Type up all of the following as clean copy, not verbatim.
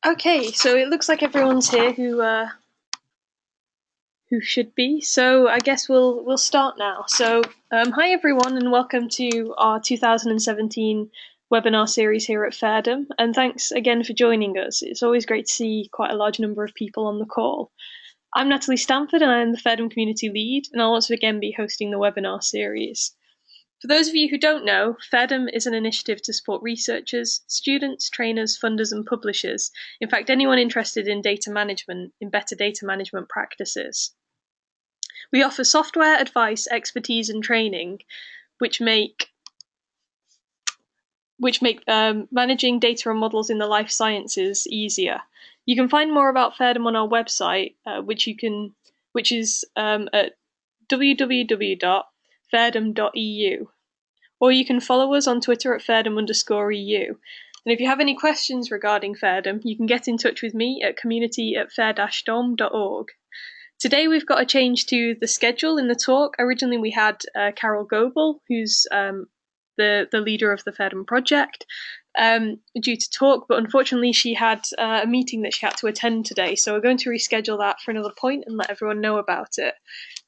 Okay, so it looks like everyone's here who should be. So I guess we'll start now. So hi everyone, and welcome to our 2017 webinar series here at FAIRDom. And thanks again for joining us. It's always great to see quite a large number of people on the call. I'm Natalie Stanford, and I'm the FAIRDom community lead, and I'll once again be hosting the webinar series. For those of you who don't know, FAIRDom is an initiative to support researchers, students, trainers, funders, and publishers. In fact, anyone interested in data management, in better data management practices. We offer software, advice, expertise, and training, which make managing data and models in the life sciences easier. You can find more about FAIRDom on our website, which is at www.fairdom.eu. Or you can follow us on Twitter at FAIRDom_EU. And if you have any questions regarding FAIRDom, you can get in touch with me at community@fair-dom.org. Today we've got a change to the schedule in the talk. Originally we had Carol Goebel, who's the leader of the FAIRDom project, due to talk, but unfortunately she had a meeting that she had to attend today, so we're going to reschedule that for another point and let everyone know about it.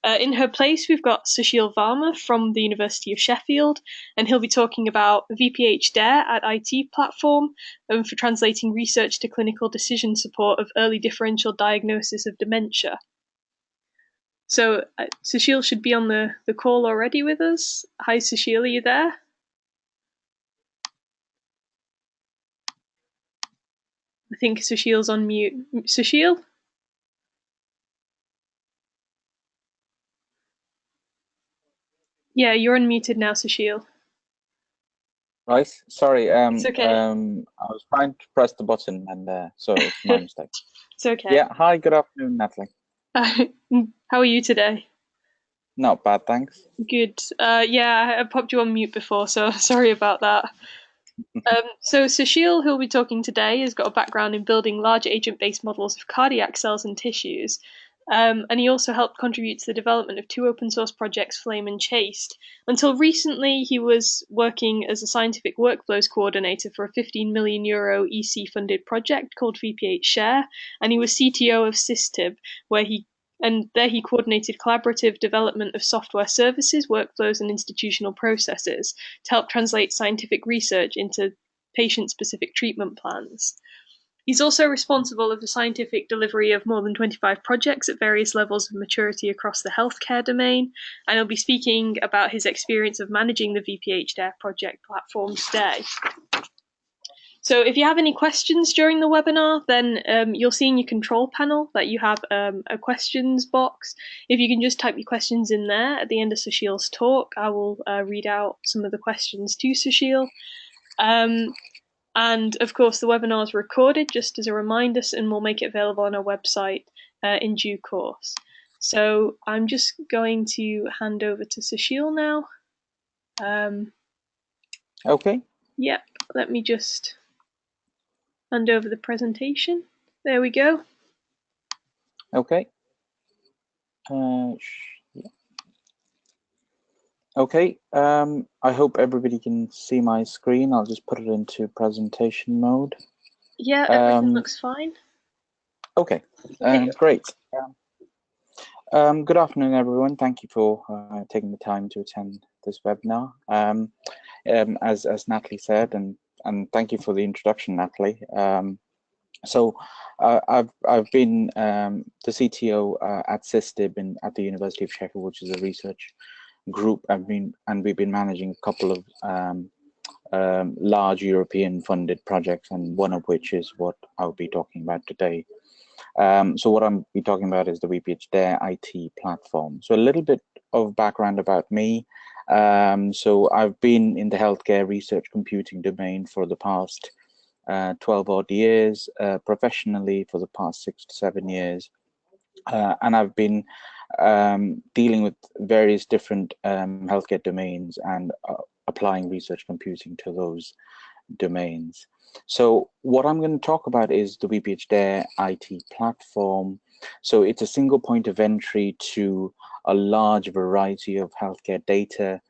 In her place, we've got Susheel Varma from the University of Sheffield, and he'll be talking about VPH-DARE at IT Platform for translating research to clinical decision support of early differential diagnosis of dementia. So Susheel should be on the call already with us. Hi Susheel, are you there? I think Susheel's on mute. Susheel? Yeah, you're unmuted now, Susheel. Right, sorry. It's okay. I was trying to press the button, and so it's my mistake. It's okay. Yeah. Hi. Good afternoon, Natalie. How are you today? Not bad, thanks. Good. Yeah, I popped you on mute before, so sorry about that. So Susheel, who'll be talking today, has got a background in building large agent-based models of cardiac cells and tissues. And he also helped contribute to the development of two open source projects, Flame and Chaste. Until recently, he was working as a scientific workflows coordinator for a €15 million EC-funded project called VPH-Share, and he was CTO of SysTib, where he coordinated collaborative development of software services, workflows, and institutional processes to help translate scientific research into patient-specific treatment plans. He's also responsible of the scientific delivery of more than 25 projects at various levels of maturity across the healthcare domain, and he'll be speaking about his experience of managing the VPH-Dare project platform today. So if you have any questions during the webinar, then you'll see in your control panel that you have a questions box. If you can just type your questions in there at the end of Susheel's talk, I will read out some of the questions to Susheel. And of course, the webinar is recorded just as a reminder, and we'll make it available on our website in due course. So I'm just going to hand over to Susheel now. Okay. Yep, let me just hand over the presentation. There we go. Okay. Okay. I hope everybody can see my screen. I'll just put it into presentation mode. Yeah, everything looks fine. Okay. Great. Good afternoon, everyone. Thank you for taking the time to attend this webinar. As Natalie said, and thank you for the introduction, Natalie. So I've been the CTO at SysTib at the University of Sheffield, which is a research group. And we've been managing a couple of large European funded projects, and one of which is what I'll be talking about today. So what I'm be talking about is the VPH-Dare IT platform. So a little bit of background about me. So I've been in the healthcare research computing domain for the past 12 odd years, professionally for the past 6 to 7 years. And I've been dealing with various different healthcare domains and applying research computing to those domains. So what I'm going to talk about is the VPH-Dare IT platform. So it's a single point of entry to a large variety of healthcare data,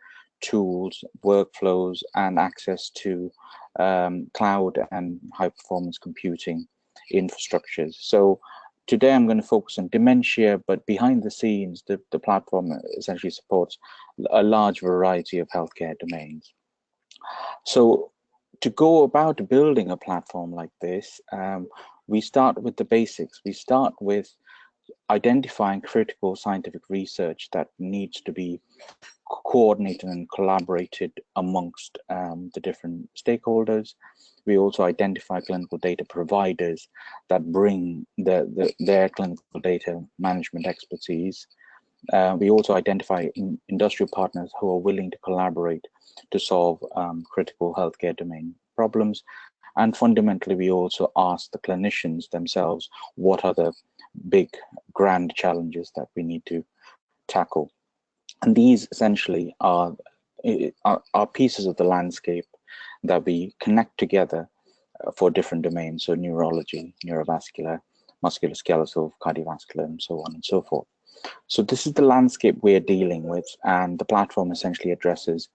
tools, workflows, and access to cloud and high performance computing infrastructures. So today I'm going to focus on dementia, but behind the scenes, the platform essentially supports a large variety of healthcare domains. So to go about building a platform like this, we start with the basics. We start with identifying critical scientific research that needs to be coordinated and collaborated amongst the different stakeholders. We also identify clinical data providers that bring their clinical data management expertise. We also identify industrial partners who are willing to collaborate to solve critical healthcare domain problems. And fundamentally, we also ask the clinicians themselves, what are the big, grand challenges that we need to tackle? And these essentially are pieces of the landscape that we connect together for different domains. So neurology, neurovascular, musculoskeletal, cardiovascular, and so on and so forth. So this is the landscape we're dealing with, and the platform essentially addresses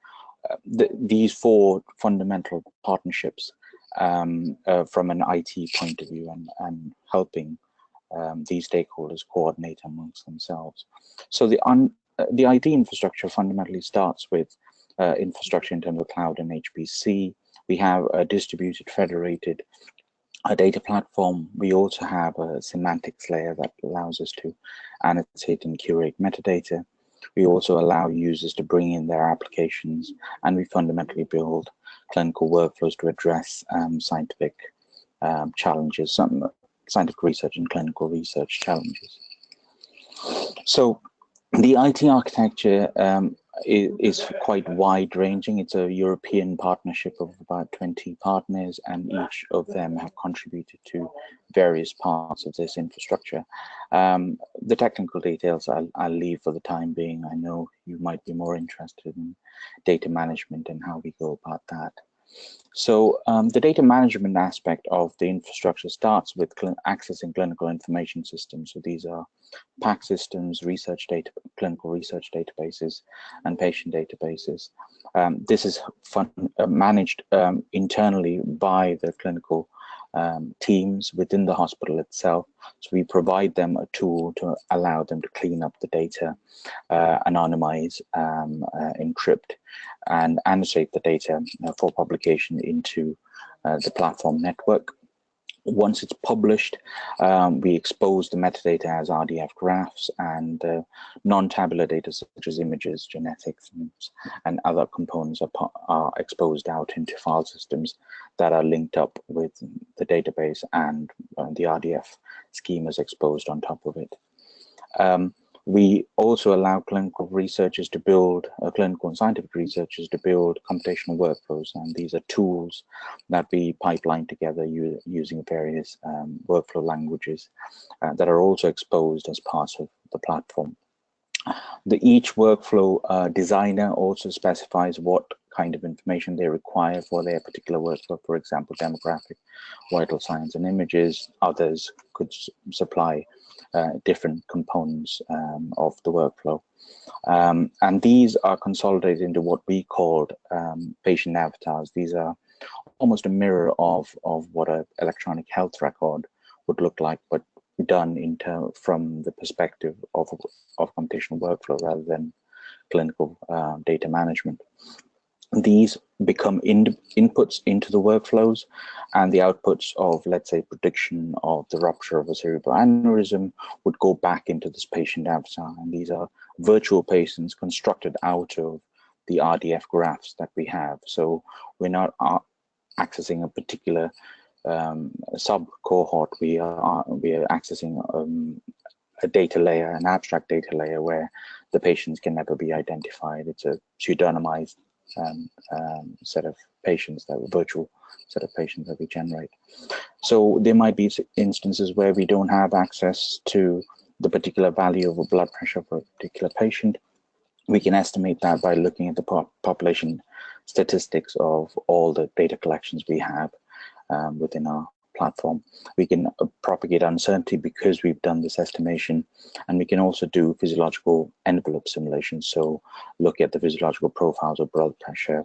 these four fundamental partnerships from an IT point of view, and helping these stakeholders coordinate amongst themselves. So the IT infrastructure fundamentally starts with infrastructure in terms of cloud and HPC. We have a distributed, federated data platform. We also have a semantics layer that allows us to annotate and curate metadata. We also allow users to bring in their applications, and we fundamentally build clinical workflows to address scientific challenges, some scientific research and clinical research challenges. So the IT architecture is quite wide-ranging. It's a European partnership of about 20 partners, and each of them have contributed to various parts of this infrastructure. The technical details I'll leave for the time being. I know you might be more interested in data management and how we go about that. So the data management aspect of the infrastructure starts with accessing clinical information systems. So these are PAC systems, research data, clinical research databases, and patient databases. This is managed internally by the clinical teams within the hospital itself. So we provide them a tool to allow them to clean up the data, anonymize, encrypt, and annotate the data for publication into the platform network. Once it's published, we expose the metadata as RDF graphs, and non-tabular data such as images, genetics, and other components are exposed out into file systems that are linked up with the database, and the RDF scheme is exposed on top of it. We also allow clinical researchers to build, clinical and scientific researchers to build computational workflows, and these are tools that we pipeline together using various workflow languages that are also exposed as part of the platform. Each workflow designer also specifies what kind of information they require for their particular workflow. For example, demographic, vital signs, and images. Others could supply different components of the workflow. And these are consolidated into what we called patient avatars. These are almost a mirror of what an electronic health record would look like, but done from the perspective of computational workflow rather than clinical data management. These become inputs into the workflows, and the outputs of, let's say, prediction of the rupture of a cerebral aneurysm would go back into this patient avatar. And these are virtual patients constructed out of the RDF graphs that we have. So we're not accessing a particular sub cohort. We are accessing a data layer, an abstract data layer, where the patients can never be identified. It's a pseudonymized set of patients, that virtual set of patients that we generate. So there might be instances where we don't have access to the particular value of a blood pressure for a particular patient. We can estimate that by looking at the population statistics of all the data collections we have within our platform. We can propagate uncertainty because we've done this estimation, and we can also do physiological envelope simulations. So look at the physiological profiles of blood pressure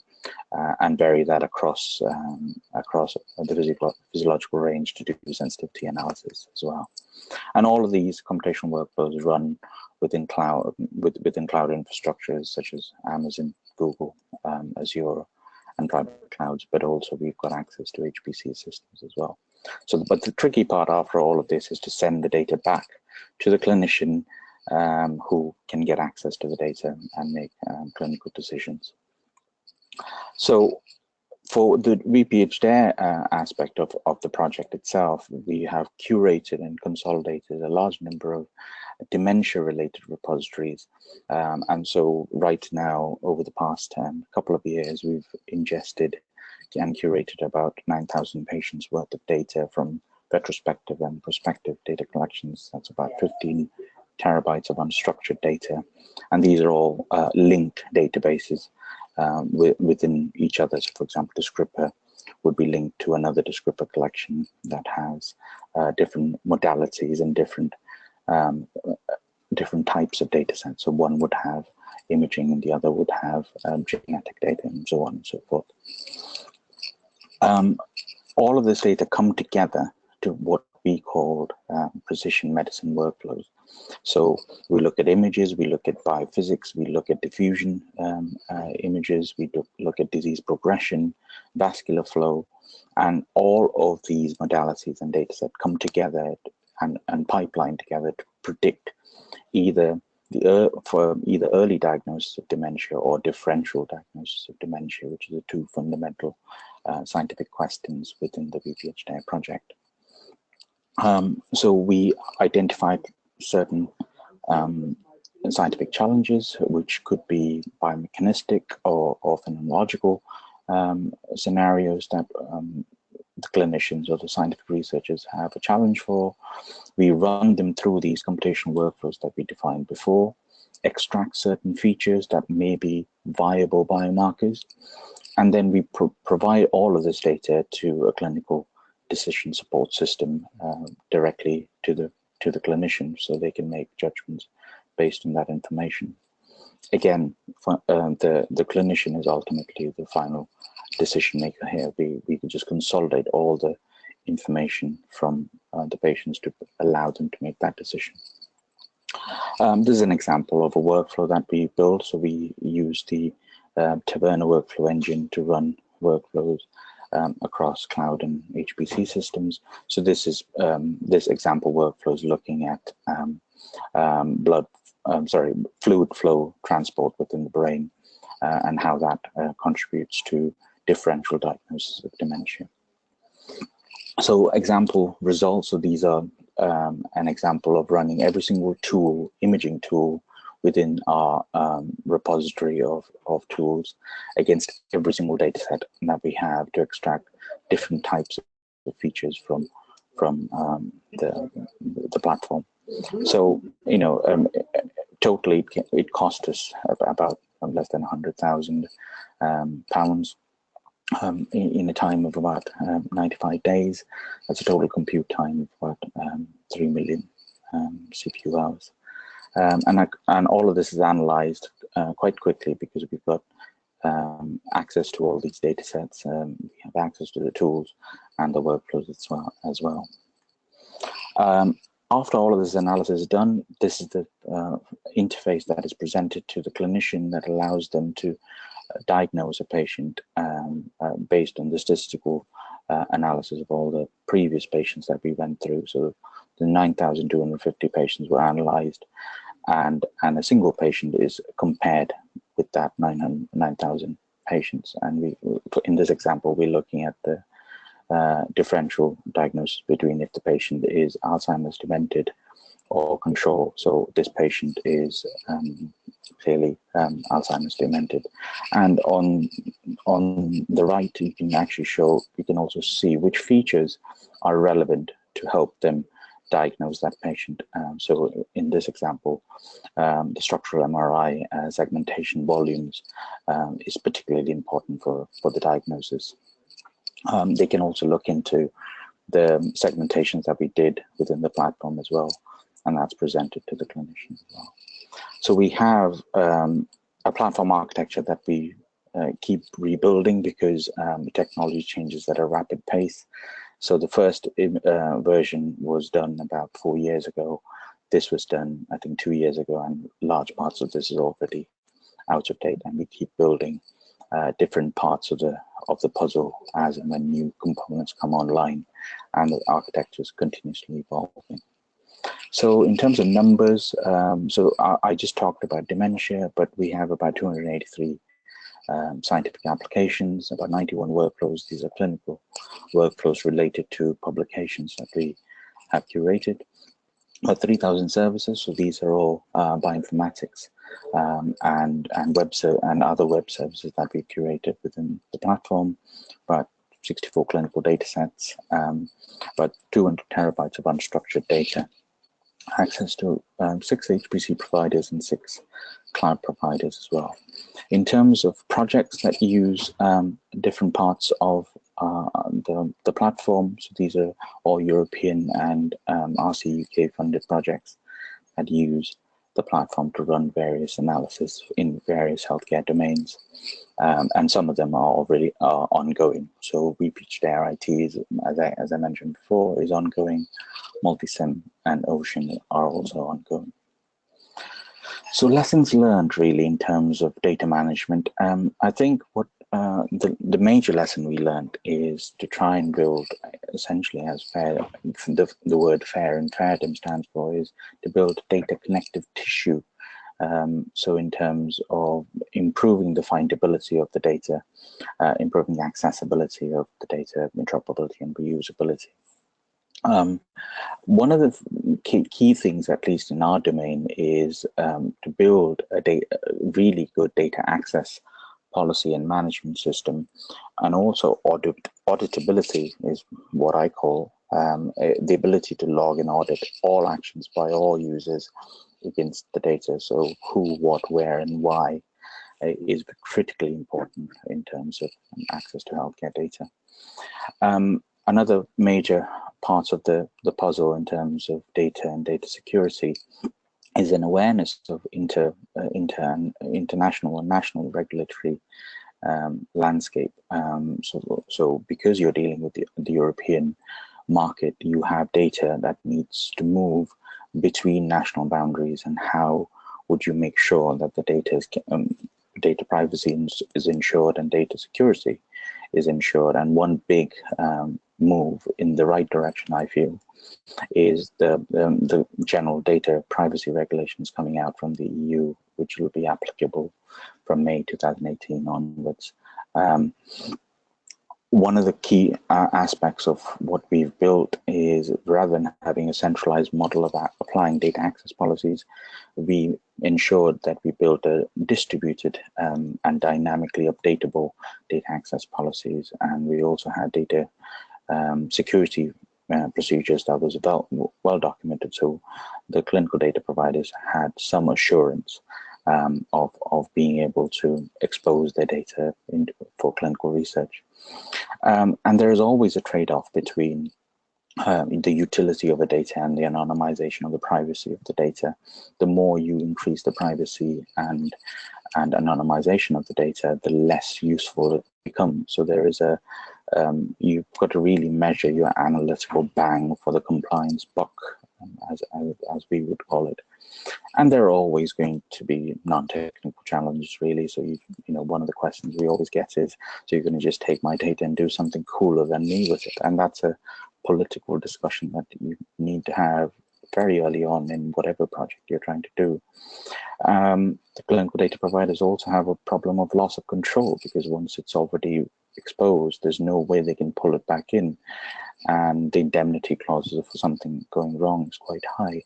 and vary that across the physiological range to do sensitivity analysis as well. And all of these computational workflows run within cloud infrastructures such as Amazon, Google, Azure, and private clouds, but also we've got access to HPC systems as well. So, but the tricky part after all of this is to send the data back to the clinician who can get access to the data and make clinical decisions. So for the VPH-Dare aspect of the project itself, we have curated and consolidated a large number of dementia-related repositories. And so right now, over the past couple of years, we've ingested and curated about 9,000 patients worth of data from retrospective and prospective data collections. That's about 15 terabytes of unstructured data. And these are all linked databases within each other. So for example, Descripper would be linked to another Descripper collection that has different modalities and different types of data sets. So one would have imaging and the other would have genetic data and so on and so forth. All of this data come together to what we call precision medicine workflows. So we look at images, we look at biophysics, we look at diffusion images, we look at disease progression, vascular flow, and all of these modalities and data sets come together and pipeline together to predict either early diagnosis of dementia or differential diagnosis of dementia, which are the two fundamental scientific questions within the VPH-Dare project. So we identified certain scientific challenges, which could be biomechanistic or phenomenological scenarios that the clinicians or the scientific researchers have a challenge for. We run them through these computational workflows that we defined before, extract certain features that may be viable biomarkers, and then we provide all of this data to a clinical decision support system directly to the clinician, so they can make judgments based on that information. Again, the clinician is ultimately the final decision maker here. We can just consolidate all the information from the patients to allow them to make that decision. This is an example of a workflow that we built. So we use the Taverna workflow engine to run workflows across cloud and HPC systems. So this is this example workflow is looking at fluid flow transport within the brain and how that contributes to differential diagnosis of dementia. So example results, so these are an example of running every single tool, imaging tool within our repository of tools against every single data set that we have to extract different types of features from the platform. So, you know, totally it cost us about less than £100,000 in a time of about 95 days. That's a total compute time of about 3 million CPU hours. And all of this is analyzed quite quickly because we've got access to all these data sets. We have access to the tools and the workflows as well. After all of this analysis is done, this is the interface that is presented to the clinician that allows them to diagnose a patient based on the statistical analysis of all the previous patients that we went through. So the 9,250 patients were analyzed, and a single patient is compared with that 9,000 patients. And in this example, we're looking at the differential diagnosis between if the patient is Alzheimer's demented or control. So this patient is clearly Alzheimer's demented. And on the right, you can also see which features are relevant to help them diagnose that patient. So in this example, the structural MRI segmentation volumes is particularly important for the diagnosis. They can also look into the segmentations that we did within the platform as well, and that's presented to the clinician as well. So we have a platform architecture that we keep rebuilding because technology changes at a rapid pace. So the first version was done about 4 years ago. This was done, I think, 2 years ago, and large parts of this is already out of date, and we keep building different parts of the puzzle as and when new components come online, and the architecture is continuously evolving. So in terms of numbers, so I just talked about dementia, but we have about 283 scientific applications, about 91 workflows. These are clinical workflows related to publications that we have curated. About 3,000 services, so these are all bioinformatics and other web services that we curated within the platform. About 64 clinical data sets, about 200 terabytes of unstructured data, access to 6 HPC providers and 6 cloud providers as well. In terms of projects that use different parts of the platform, so these are all European and RC UK funded projects that use the platform to run various analysis in various healthcare domains, and some of them are already ongoing. So VPH-Dare IT is, as I mentioned before, is ongoing. Multisim and Ocean are also ongoing. So lessons learned really in terms of data management. I think what the major lesson we learned is to try and build essentially as fair, the word fair in FAIRDM stands for, is to build data connective tissue. So in terms of improving the findability of the data, improving the accessibility of the data, interoperability and reusability. One of the key things, at least in our domain, is to build a really good data access policy and management system, and also auditability is what I call the ability to log and audit all actions by all users against the data. So who, what, where, and why is critically important in terms of access to healthcare data. Another major part of the puzzle in terms of data and data security is an awareness of international and national regulatory landscape. So because you're dealing with the European market, you have data that needs to move between national boundaries, and how would you make sure that the data privacy is ensured and data security is ensured. And one big move in the right direction, I feel, is the general data privacy regulations coming out from the EU, which will be applicable from May 2018 onwards. One of the key aspects of what we've built is, rather than having a centralized model of applying data access policies, we ensured that we built a distributed and dynamically updatable data access policies. And we also had data security procedures that was well documented, so the clinical data providers had some assurance of being able to expose their data for clinical research. And there is always a trade-off between the utility of the data and the anonymization of the privacy of the data. The more you increase the privacy and anonymization of the data, the less useful it becomes. So there is you've got to really measure your analytical bang for the compliance buck, as we would call it. And there are always going to be non-technical challenges, really. So one of the questions we always get is, so you're going to just take my data and do something cooler than me with it? And that's a political discussion that you need to have very early on in whatever project you're trying to do. The clinical data providers also have a problem of loss of control, because once it's already exposed, there's no way they can pull it back in, and the indemnity clauses for something going wrong is quite high.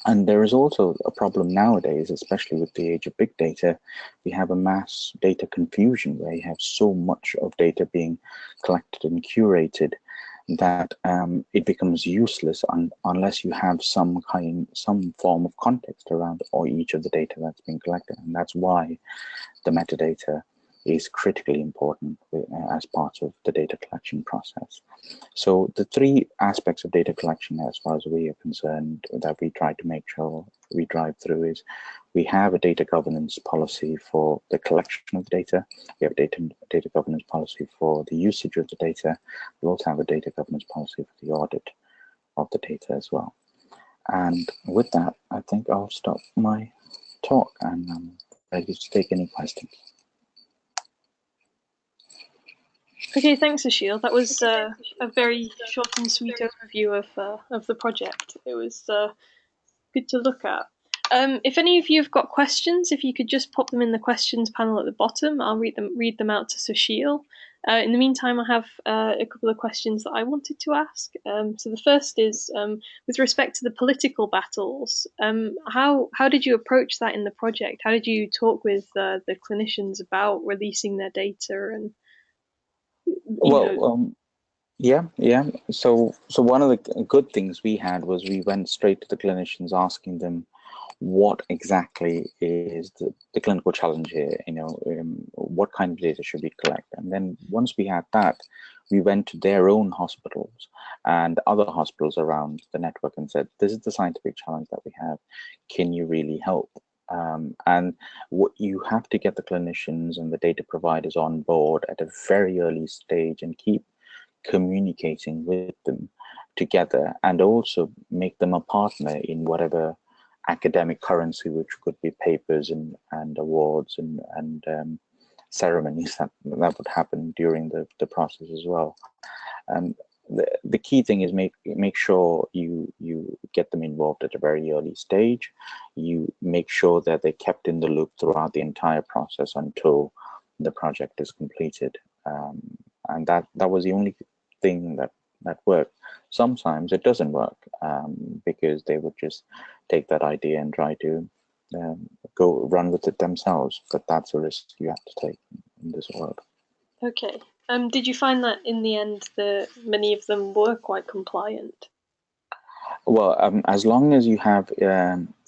And there is also a problem nowadays, especially with the age of big data. We have a mass data confusion where you have so much of data being collected and curated that it becomes useless unless you have some form of context around each of the data that's being collected. And that's why the metadata is critically important as part of the data collection process. So the three aspects of data collection, as far as we are concerned, that we try to make sure we drive through is we have a data governance policy for the collection of the data. We have a data governance policy for the usage of the data. We also have a data governance policy for the audit of the data as well. And with that, I think I'll stop my talk and I'm ready to take any questions. Okay, thanks, Susheel. That was a very short and sweet overview of the project. It was good to look at. If any of you have got questions, if you could just pop them in the questions panel at the bottom, I'll read them out to Susheel. In the meantime, I have a couple of questions that I wanted to ask. So the first is with respect to the political battles. How did you approach that in the project? How did you talk with the clinicians about releasing their data and yeah. So one of the good things we had was we went straight to the clinicians, asking them what exactly is the clinical challenge here. What kind of data should we collect? And then once we had that, we went to their own hospitals and other hospitals around the network and said, "This is the scientific challenge that we have. Can you really help?" And what you have to get the clinicians and the data providers on board at a very early stage and keep communicating with them together, and also make them a partner in whatever academic currency, which could be papers and awards and ceremonies that would happen during the process as well. The key thing is make sure you get them involved at a very early stage. You make sure that they're kept in the loop throughout the entire process until the project is completed. And that was the only thing that worked. Sometimes it doesn't work because they would just take that idea and try to go run with it themselves. But that's a risk you have to take in this world. Okay. Did you find that in the end many of them were quite compliant? Well, as long as you have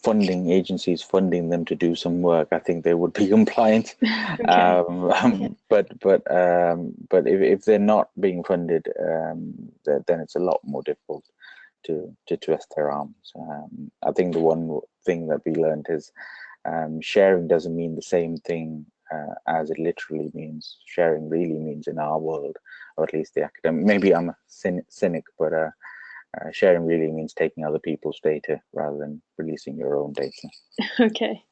funding agencies funding them to do some work, I think they would be compliant. Okay. But if they're not being funded, then it's a lot more difficult to twist their arms. I think the one thing that we learned is sharing doesn't mean the same thing as it literally means. Sharing really means in our world, or at least the academic. Maybe I'm a cynic, but sharing really means taking other people's data rather than releasing your own data. Okay.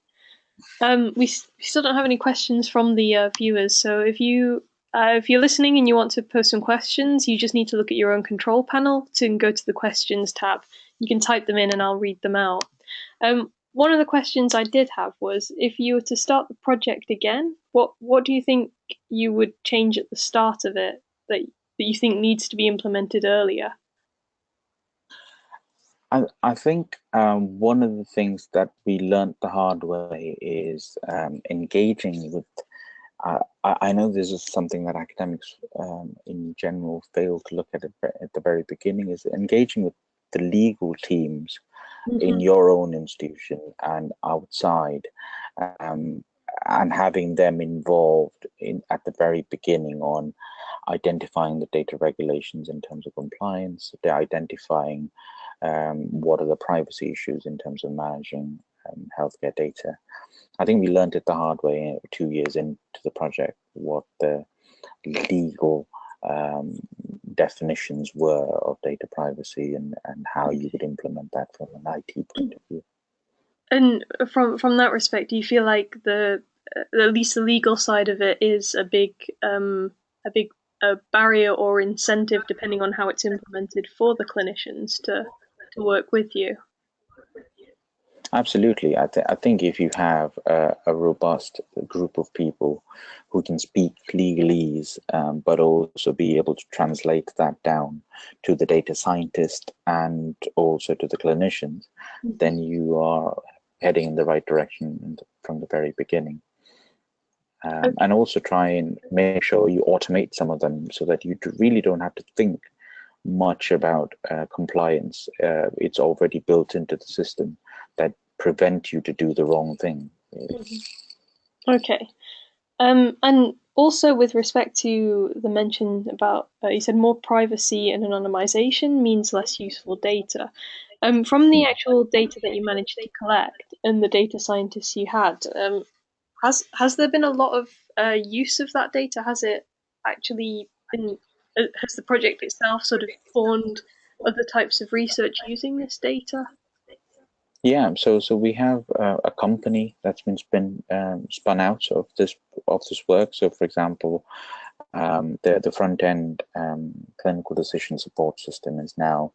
We still don't have any questions from the viewers, so if you're listening and you want to post some questions, you just need to look at your own control panel to go to the questions tab. You can type them in and I'll read them out. One of the questions I did have was, if you were to start the project again, what do you think you would change at the start of it that you think needs to be implemented earlier? I think one of the things that we learned the hard way is engaging with. I know this is something that academics in general fail to look at the very beginning, is engaging with the legal teams in your own institution and outside, and having them involved at the very beginning on identifying the data regulations in terms of compliance, they're identifying what are the privacy issues in terms of managing healthcare data. I think we learned it the hard way 2 years into the project, what the legal definitions were of data privacy and how you would implement that from an IT point of view. And from that respect, do you feel like at least the legal side of it is a big barrier or incentive, depending on how it's implemented, for the clinicians to work with you? Absolutely. I think if you have a robust group of people who can speak legalese, but also be able to translate that down to the data scientist and also to the clinicians, then you are heading in the right direction from the very beginning. And also try and make sure you automate some of them so that you really don't have to think much about compliance. It's already built into the system that prevent you to do the wrong thing. Okay. And also, with respect to the mention about, you said more privacy and anonymization means less useful data. From the actual data that you managed to collect and the data scientists you had, has there been a lot of use of that data? Has it actually been? Has the project itself sort of spawned other types of research using this data? Yeah, so we have a company that's been spun out of this work. So, for example, the front end clinical decision support system is now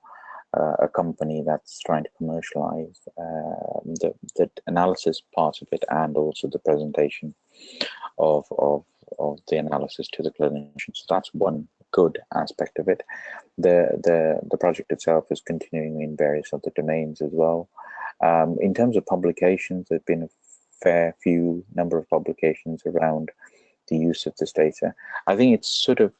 a company that's trying to commercialize the analysis part of it and also the presentation of the analysis to the clinicians. So that's one good aspect of it. The project itself is continuing in various other domains as well. In terms of publications, there's been a fair few number of publications around the use of this data. I think it's sort of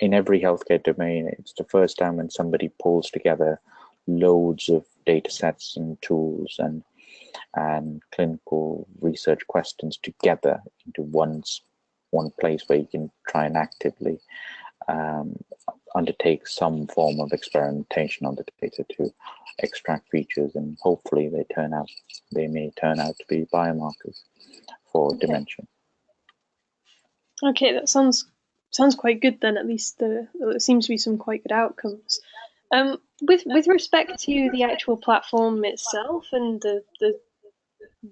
in every healthcare domain, it's the first time when somebody pulls together loads of data sets and tools and clinical research questions together into one place where you can try and actively undertake some form of experimentation on the data to extract features, and hopefully they may turn out to be biomarkers for dementia. Okay, that sounds quite good then. At least there seems to be some quite good outcomes. With respect to the actual platform itself and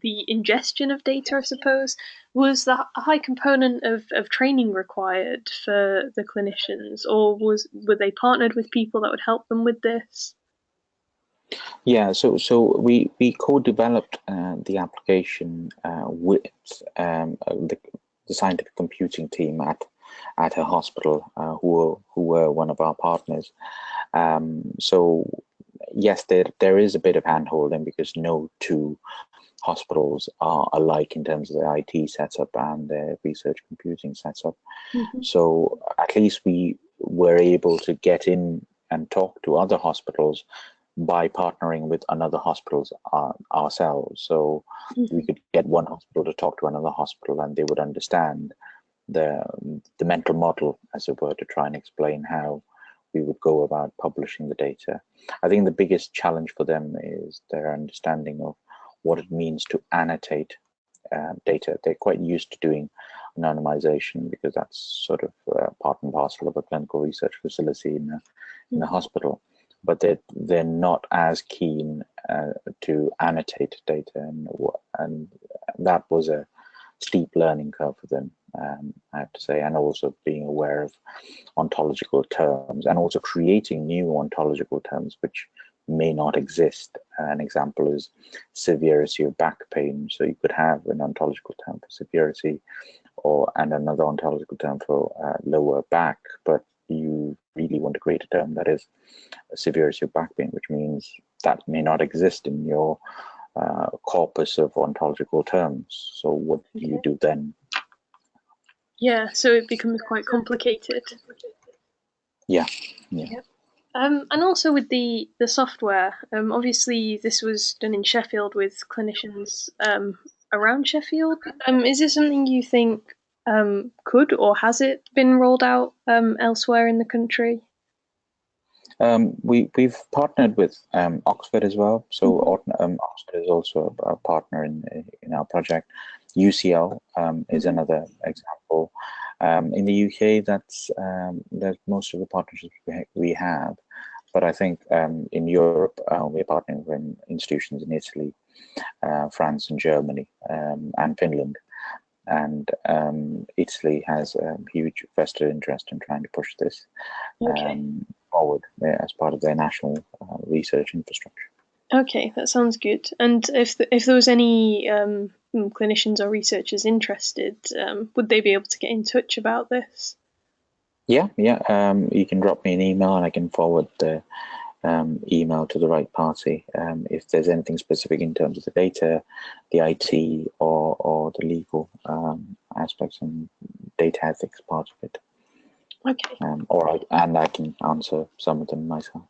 the ingestion of data, I suppose, was the a high component of training required for the clinicians, or were they partnered with people that would help them with this? Yeah, so we co-developed the application with the scientific computing team at a hospital who were one of our partners. So yes, there is a bit of handholding because no two hospitals are alike in terms of their IT setup and their research computing setup. So at least we were able to get in and talk to other hospitals by partnering with another hospitals ourselves. So we could get one hospital to talk to another hospital, and they would understand the mental model, as it were, to try and explain how we would go about publishing the data. I think the biggest challenge for them is their understanding of what it means to annotate data. They're quite used to doing anonymization because that's sort of part and parcel of a clinical research facility in a hospital, but they're not as keen to annotate data, and that was a steep learning curve for them, I have to say, and also being aware of ontological terms and also creating new ontological terms which may not exist. An example is severity of back pain. So you could have an ontological term for severity and another ontological term for lower back, but you really want to create a term that is severity of back pain, which means that may not exist in your corpus of ontological terms. So what do you do then? Yeah, so it becomes quite complicated. Yeah. And also with the software, obviously this was done in Sheffield with clinicians around Sheffield. Is this something you think could, or has it been rolled out elsewhere in the country? We've partnered with Oxford as well. So Oxford is also a partner in our project. UCL is another example. In the UK, that's most of the partnerships we have. But I think in Europe, we're partnering with institutions in Italy, France, and Germany, and Finland. And Italy has a huge vested interest in trying to push this forward as part of their national research infrastructure. Okay, that sounds good. And if there was any clinicians or researchers interested, would they be able to get in touch about this? Yeah. You can drop me an email, and I can forward the email to the right party. If there's anything specific in terms of the data, the IT, or the legal aspects and data ethics part of it. Okay. And I can answer some of them myself.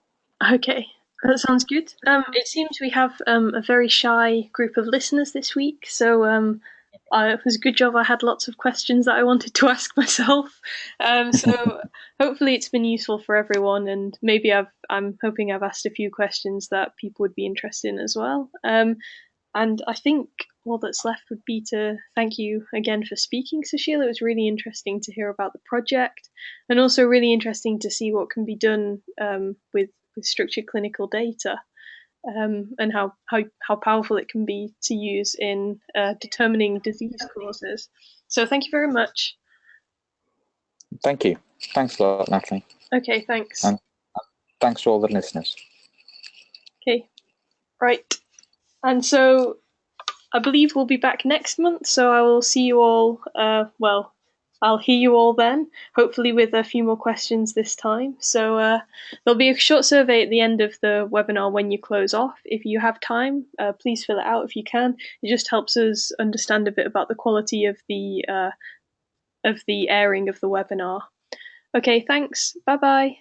Okay, that sounds good. It seems we have a very shy group of listeners this week, so it was a good job I had lots of questions that I wanted to ask myself. So hopefully it's been useful for everyone, and maybe I'm hoping I've asked a few questions that people would be interested in as well. And I think all that's left would be to thank you again for speaking, Susheel. It was really interesting to hear about the project, and also really interesting to see what can be done with structured clinical data, and how powerful it can be to use in determining disease causes. So thank you very much. Thank you. Thanks a lot, Natalie. Okay, thanks. And thanks to all the listeners. Okay, right. And so I believe we'll be back next month, so I will see you all. I'll hear you all then, hopefully with a few more questions this time. So there'll be a short survey at the end of the webinar when you close off. If you have time, please fill it out if you can. It just helps us understand a bit about the quality of the airing of the webinar. Okay, thanks. Bye bye.